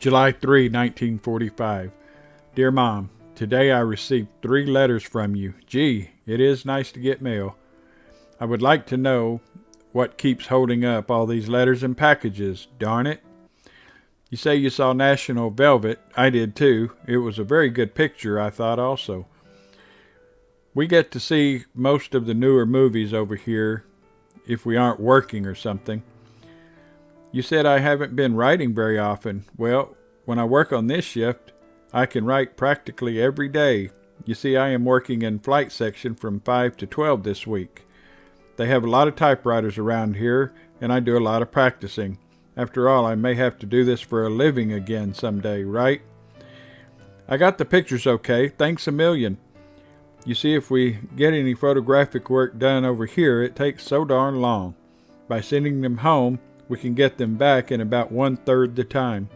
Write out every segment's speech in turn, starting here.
July 3, 1945. Dear Mom, today I received 3 letters from you. Gee, it is nice to get mail. I would like to know what keeps holding up all these letters and packages, darn it. You say you saw National Velvet. I did too. It was a very good picture, I thought also. We get to see most of the newer movies over here if we aren't working or something. You said I haven't been writing very often. Well, when I work on this shift, I can write practically every day. You see, I am working in flight section from 5 to 12 this week. They have a lot of typewriters around here, and I do a lot of practicing. After all, I may have to do this for a living again someday, right? I got the pictures okay. Thanks a million. You see, if we get any photographic work done over here, it takes so darn long. By sending them home, we can get them back in about 1/3 the time.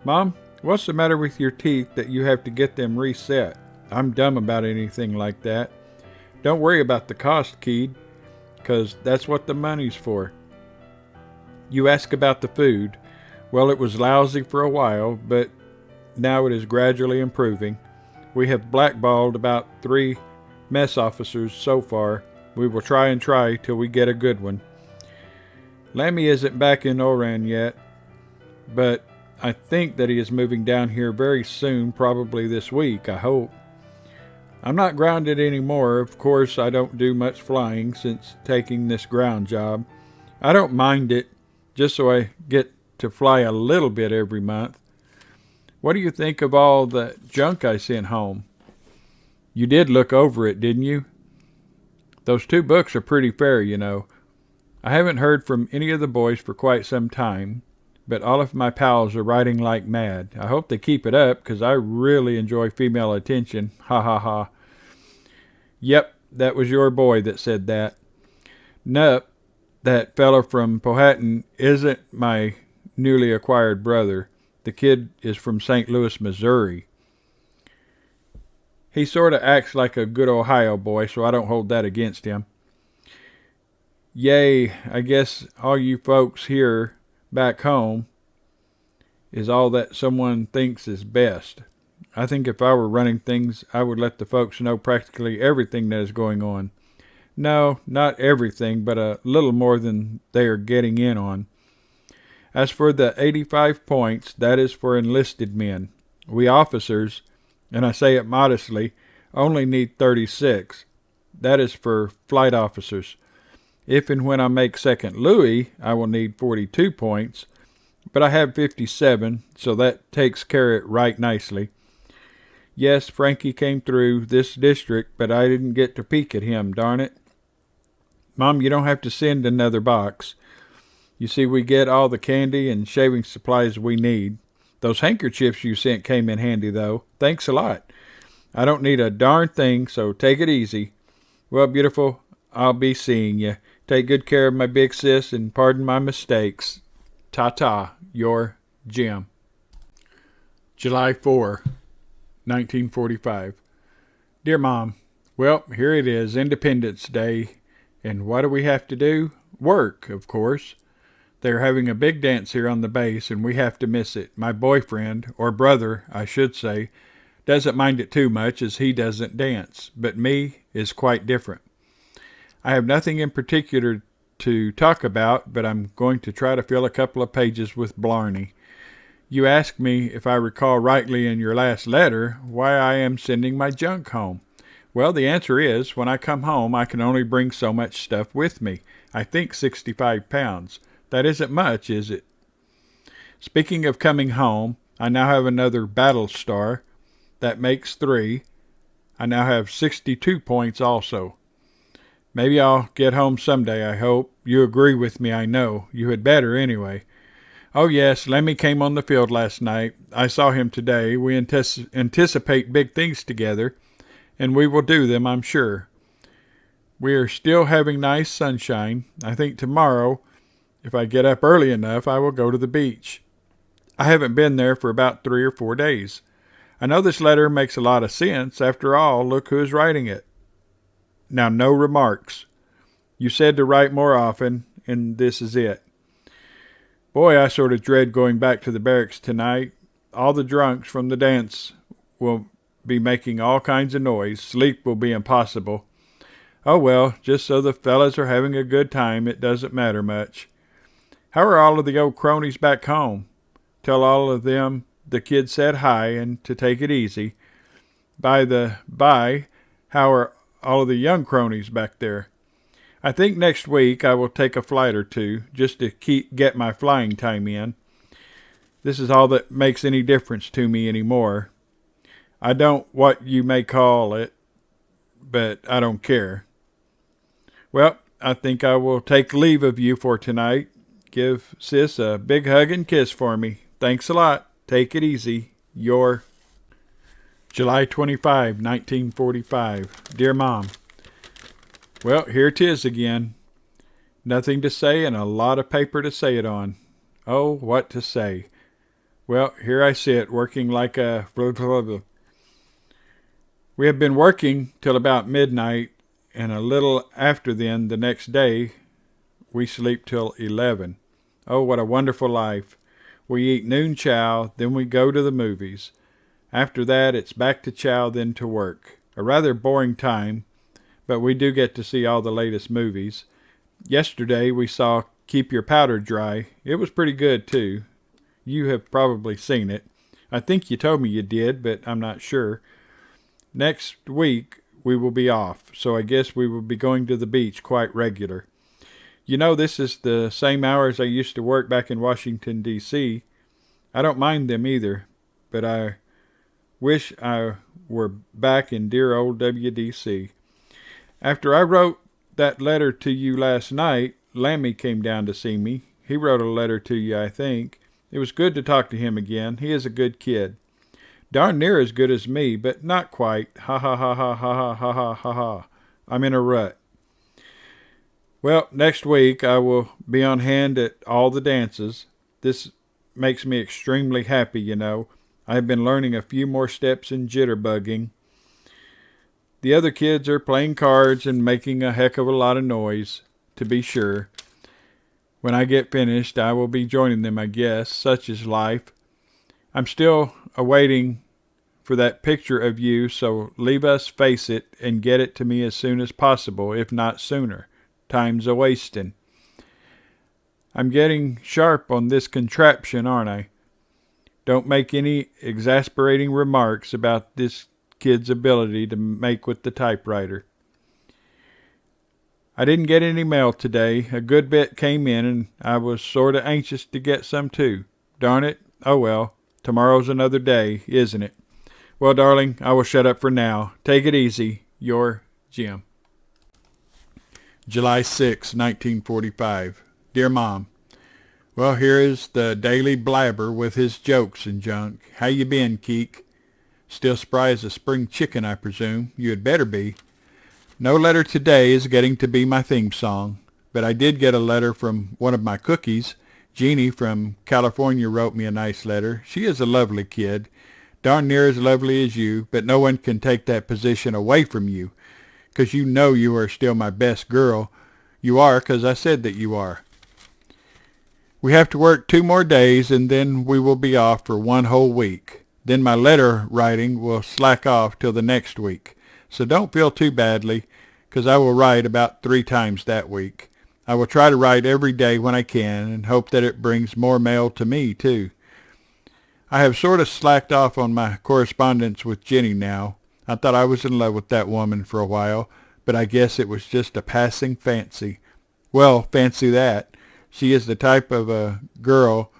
Mom, what's the matter with your teeth that you have to get them reset? I'm dumb about anything like that. Don't worry about the cost, kid, 'cause that's what the money's for. You ask about the food. Well, it was lousy for a while, but now it is gradually improving. We have blackballed about 3 mess officers so far. We will try till we get a good one. Lammy isn't back in Oran yet, but I think that he is moving down here very soon, probably this week, I hope. I'm not grounded anymore. Of course, I don't do much flying since taking this ground job. I don't mind it, just so I get to fly a little bit every month. What do you think of all the junk I sent home? You did look over it, didn't you? Those 2 books are pretty fair, you know. I haven't heard from any of the boys for quite some time, but all of my pals are writing like mad. I hope they keep it up, 'cause I really enjoy female attention. Ha ha ha. Yep, that was your boy that said that. Nup, that fellow from Powhatan, isn't my newly acquired brother. The kid is from St. Louis, Missouri. He sort of acts like a good Ohio boy, so I don't hold that against him. Yay, I guess all you folks here back home is all that someone thinks is best. I think if I were running things, I would let the folks know practically everything that is going on. No, not everything, but a little more than they are getting in on. As for the 85 points, that is for enlisted men. We officers, and I say it modestly, only need 36. That is for flight officers. If and when I make second Louis, I will need 42 points, but I have 57, so that takes care of it right nicely. Yes, Frankie came through this district, but I didn't get to peek at him, darn it. Mom, you don't have to send another box. You see, we get all the candy and shaving supplies we need. Those handkerchiefs you sent came in handy, though. Thanks a lot. I don't need a darn thing, so take it easy. Well, beautiful, I'll be seeing you. Take good care of my big sis and pardon my mistakes. Ta-ta, your Jim. July 4, 1945. Dear Mom, well, here it is, Independence Day, and what do we have to do? Work, of course. They're having a big dance here on the base, and we have to miss it. My boyfriend, or brother, I should say, doesn't mind it too much as he doesn't dance, but me is quite different. I have nothing in particular to talk about, but I'm going to try to fill a couple of pages with blarney. You asked me, if I recall rightly in your last letter, why I am sending my junk home. Well, the answer is, when I come home, I can only bring so much stuff with me. I think 65 pounds. That isn't much, is it? Speaking of coming home, I now have another battle star. That makes 3. I now have 62 points also. Maybe I'll get home someday, I hope. You agree with me, I know. You had better, anyway. Oh, yes, Lemmy came on the field last night. I saw him today. We anticipate big things together, and we will do them, I'm sure. We are still having nice sunshine. I think tomorrow, if I get up early enough, I will go to the beach. I haven't been there for about 3 or 4 days. I know this letter makes a lot of sense. After all, look who is writing it. Now, no remarks. You said to write more often, and this is it. Boy, I sort of dread going back to the barracks tonight. All the drunks from the dance will be making all kinds of noise. Sleep will be impossible. Oh well, just so the fellas are having a good time, it doesn't matter much. How are all of the old cronies back home? Tell all of them the kid said hi and to take it easy. By the by, how are all of the young cronies back there? I think next week I will take a flight or two just to get my flying time in. This is all that makes any difference to me anymore. I don't what you may call it, but I don't care. Well, I think I will take leave of you for tonight. Give Sis a big hug and kiss for me. Thanks a lot. Take it easy. Your July 25, 1945. Dear Mom. Well, here 'tis again. Nothing to say and a lot of paper to say it on. Oh, what to say. Well, here I sit, working like a... We have been working till about midnight, and a little after then the next day we sleep till 11. Oh, what a wonderful life. We eat noon chow, then we go to the movies. After that, it's back to chow, then to work. A rather boring time, but we do get to see all the latest movies. Yesterday we saw Keep Your Powder Dry. It was pretty good, too. You have probably seen it. I think you told me you did, but I'm not sure. Next week we will be off, so I guess we will be going to the beach quite regular. You know, this is the same hours I used to work back in Washington, D.C. I don't mind them either, but I wish I were back in dear old WDC. After I wrote that letter to you last night, Lammy came down to see me. He wrote a letter to you, I think. It was good to talk to him again. He is a good kid. Darn near as good as me, but not quite. Ha ha ha ha ha ha ha ha ha ha. I'm in a rut. Well, next week I will be on hand at all the dances. This makes me extremely happy, you know. I have been learning a few more steps in jitterbugging. The other kids are playing cards and making a heck of a lot of noise, to be sure. When I get finished, I will be joining them, I guess. Such is life. I'm still awaiting for that picture of you, so leave us face it and get it to me as soon as possible, if not sooner. Time's a-wasting. I'm getting sharp on this contraption, aren't I? Don't make any exasperating remarks about this kid's ability to make with the typewriter. I didn't get any mail today. A good bit came in, and I was sort of anxious to get some too. Darn it. Oh well. Tomorrow's another day, isn't it? Well, darling, I will shut up for now. Take it easy. Your Jim. July 6, 1945. Dear Mom, well, here is the Daily Blabber with his jokes and junk. How you been, Keek? Still spry as a spring chicken, I presume. You had better be. No letter today is getting to be my theme song, but I did get a letter from one of my cookies. Jeannie from California wrote me a nice letter. She is a lovely kid, darn near as lovely as you, but no one can take that position away from you, 'cause you know you are still my best girl. You are, 'cause I said that you are. We have to work 2 more days, and then we will be off for 1 whole week. Then my letter writing will slack off till the next week. So don't feel too badly, 'cause I will write about 3 times that week. I will try to write every day when I can, and hope that it brings more mail to me, too. I have sort of slacked off on my correspondence with Jenny now. I thought I was in love with that woman for a while, but I guess it was just a passing fancy. Well, fancy that. She is the type of a girl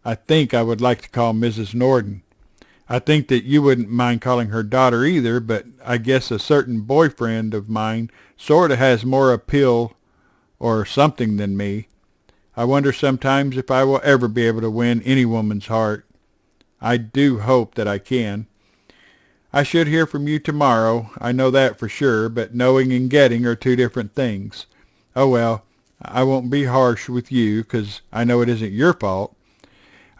I think I would like to call Mrs. Norden. I think that you wouldn't mind calling her daughter either, but I guess a certain boyfriend of mine sort of has more appeal or something than me. I wonder sometimes if I will ever be able to win any woman's heart. I do hope that I can. I should hear from you tomorrow, I know that for sure, but knowing and getting are 2 different things. Oh well, I won't be harsh with you, 'cause I know it isn't your fault.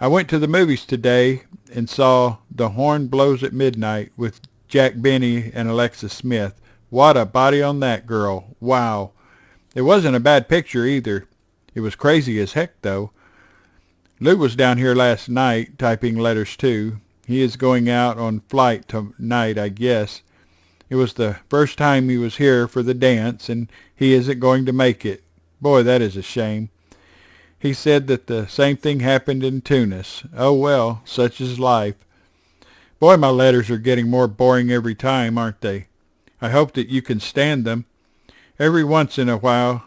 I went to the movies today and saw The Horn Blows at Midnight with Jack Benny and Alexis Smith. What a body on that girl. Wow. It wasn't a bad picture either. It was crazy as heck, though. Lou was down here last night typing letters too. He is going out on flight tonight, I guess. It was the first time he was here for the dance, and he isn't going to make it. Boy, that is a shame. He said that the same thing happened in Tunis. Oh well, such is life. Boy, my letters are getting more boring every time, aren't they? I hope that you can stand them. Every once in a while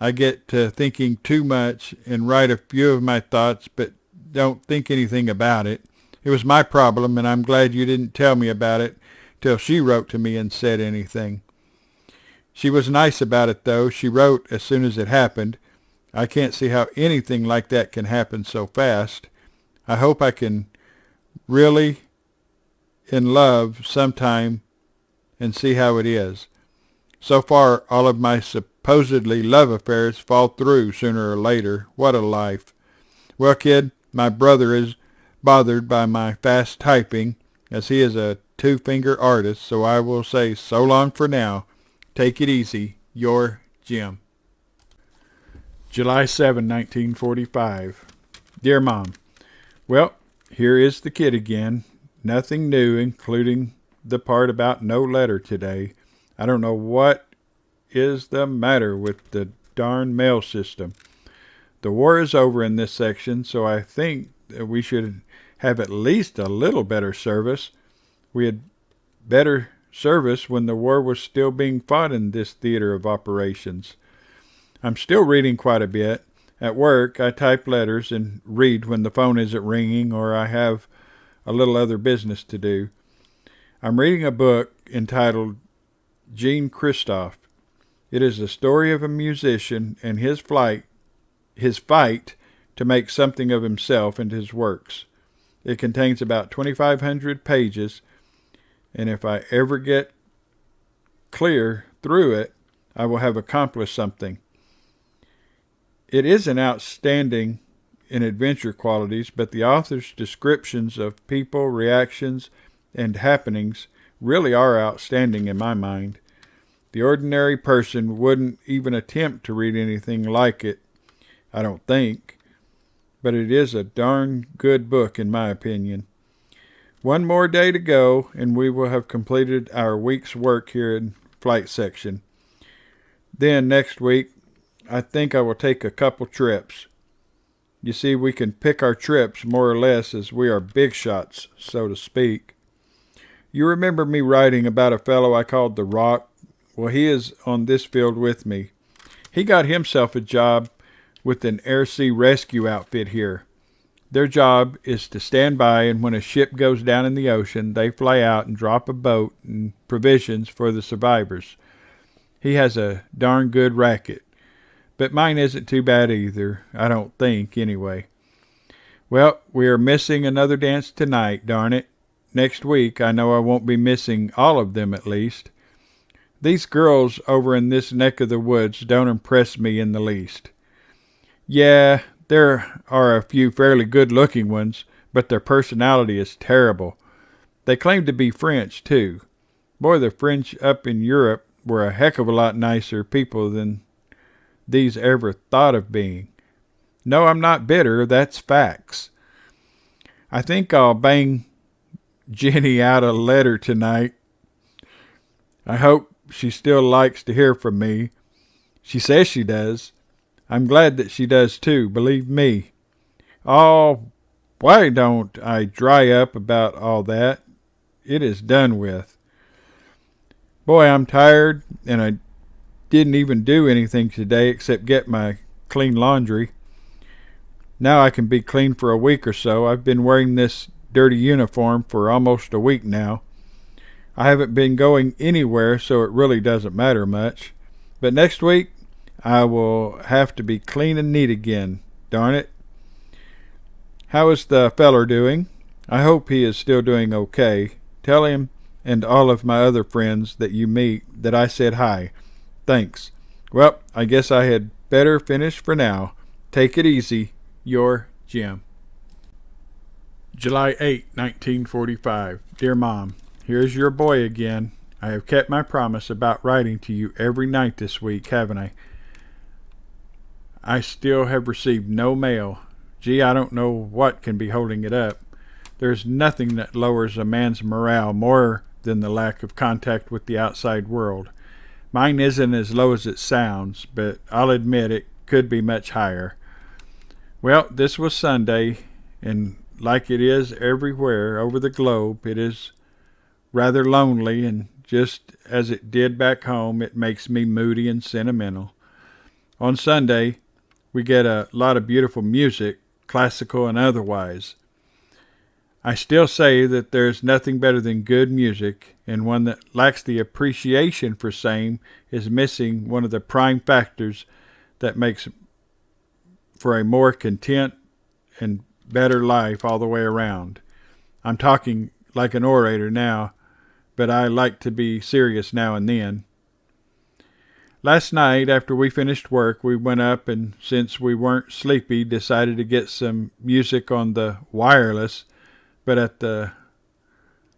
I get to thinking too much and write a few of my thoughts, but don't think anything about it. It was my problem, and I'm glad you didn't tell me about it till she wrote to me and said anything. She was nice about it, though. She wrote as soon as it happened. I can't see how anything like that can happen so fast. I hope I can really in love sometime and see how it is. So far, all of my supposedly love affairs fall through sooner or later. What a life. Well, kid, my brother is bothered by my fast typing, as he is a two-finger artist, so I will say so long for now. Take it easy. Your Jim. July 7, 1945. Dear Mom, well, here is the kid again. Nothing new, including the part about no letter today. I don't know what is the matter with the darn mail system. The war is over in this section, so I think that we should have at least a little better service. We had better service when the war was still being fought in this theater of operations. I'm still reading quite a bit. At work, I type letters and read when the phone isn't ringing or I have a little other business to do. I'm reading a book entitled Jean Christophe. It is the story of a musician and his fight to make something of himself and his works. It contains about 2,500 pages, and if I ever get clear through it, I will have accomplished something. It isn't outstanding in adventure qualities, but the author's descriptions of people, reactions, and happenings really are outstanding in my mind. The ordinary person wouldn't even attempt to read anything like it, I don't think, but it is a darn good book in my opinion. One more day to go, and we will have completed our week's work here in flight section. Then next week, I think I will take a couple trips. You see, we can pick our trips more or less as we are big shots, so to speak. You remember me writing about a fellow I called The Rock? Well, he is on this field with me. He got himself a job with an air-sea rescue outfit here. Their job is to stand by, and when a ship goes down in the ocean, they fly out and drop a boat and provisions for the survivors. He has a darn good racket. But mine isn't too bad either, I don't think, anyway. Well, we are missing another dance tonight, darn it. Next week, I know I won't be missing all of them at least. These girls over in this neck of the woods don't impress me in the least. Yeah, there are a few fairly good-looking ones, but their personality is terrible. They claim to be French, too. Boy, the French up in Europe were a heck of a lot nicer people than these ever thought of being. No, I'm not bitter, that's facts. I think I'll bang Jenny out a letter tonight. I hope she still likes to hear from me. She says she does. I'm glad that she does too, believe me. Oh, why don't I dry up about all that? It is done with. Boy, I'm tired, and I didn't even do anything today except get my clean laundry. Now I can be clean for a week or so. I've been wearing this dirty uniform for almost a week now. I haven't been going anywhere, so it really doesn't matter much. But next week, I will have to be clean and neat again. Darn it. How is the feller doing? I hope he is still doing okay. Tell him and all of my other friends that you meet that I said hi. Thanks. Well, I guess I had better finish for now. Take it easy. Your Jim. July 8, 1945. Dear Mom, here's your boy again. I have kept my promise about writing to you every night this week, haven't I? I still have received no mail. Gee, I don't know what can be holding it up. There's nothing that lowers a man's morale more than the lack of contact with the outside world. Mine isn't as low as it sounds, but I'll admit it could be much higher. Well, this was Sunday, and like it is everywhere over the globe, it is rather lonely, and just as it did back home, it makes me moody and sentimental. On Sunday, we get a lot of beautiful music, classical and otherwise. I still say that there's nothing better than good music, and one that lacks the appreciation for same is missing one of the prime factors that makes for a more content and better life all the way around. I'm talking like an orator now, but I like to be serious now and then. Last night, after we finished work, we went up and, since we weren't sleepy, decided to get some music on the wireless, but at the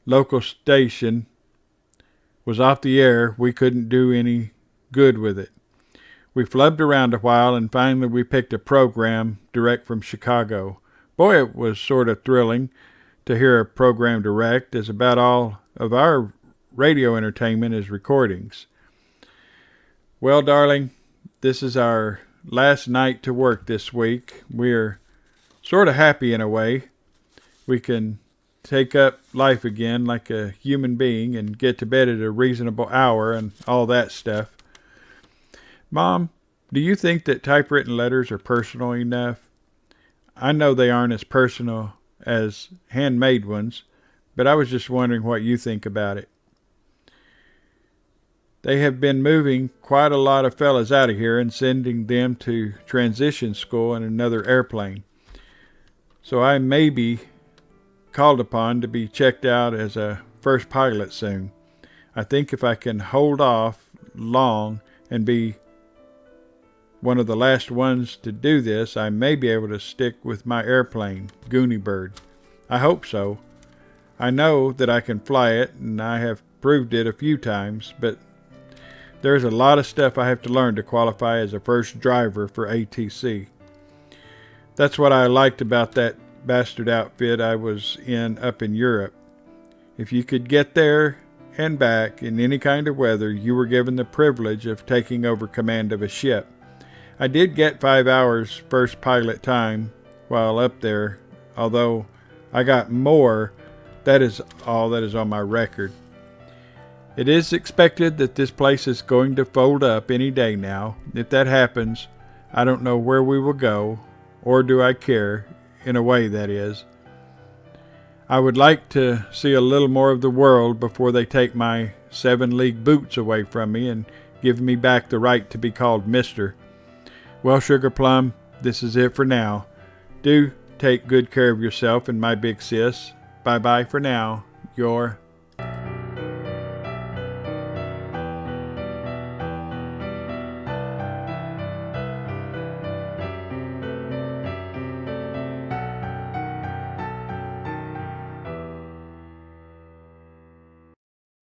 local station was off the air. We couldn't do any good with it. We flubbed around a while, and finally we picked a program direct from Chicago. Boy, it was sort of thrilling to hear a program direct, as about all of our radio entertainment is recordings. Well, darling, this is our last night to work this week. We're sort of happy in a way. We can take up life again like a human being and get to bed at a reasonable hour and all that stuff. Mom, do you think that typewritten letters are personal enough? I know they aren't as personal as handmade ones, but I was just wondering what you think about it. They have been moving quite a lot of fellas out of here and sending them to transition school in another airplane. So I may be called upon to be checked out as a first pilot soon. I think if I can hold off long and be one of the last ones to do this, I may be able to stick with my airplane, Goonie Bird. I hope so. I know that I can fly it, and I have proved it a few times, but there's a lot of stuff I have to learn to qualify as a first driver for ATC. That's what I liked about that bastard outfit I was in up in Europe. If you could get there and back in any kind of weather, you were given the privilege of taking over command of a ship. I did get 5 hours first pilot time while up there, although I got more. That is all that is on my record. It is expected that this place is going to fold up any day now. If that happens, I don't know where we will go, or do I care, in a way that is. I would like to see a little more of the world before they take my 7-league boots away from me and give me back the right to be called Mr. Well, Sugar Plum, this is it for now. Do take good care of yourself and my big sis. Bye-bye for now. Your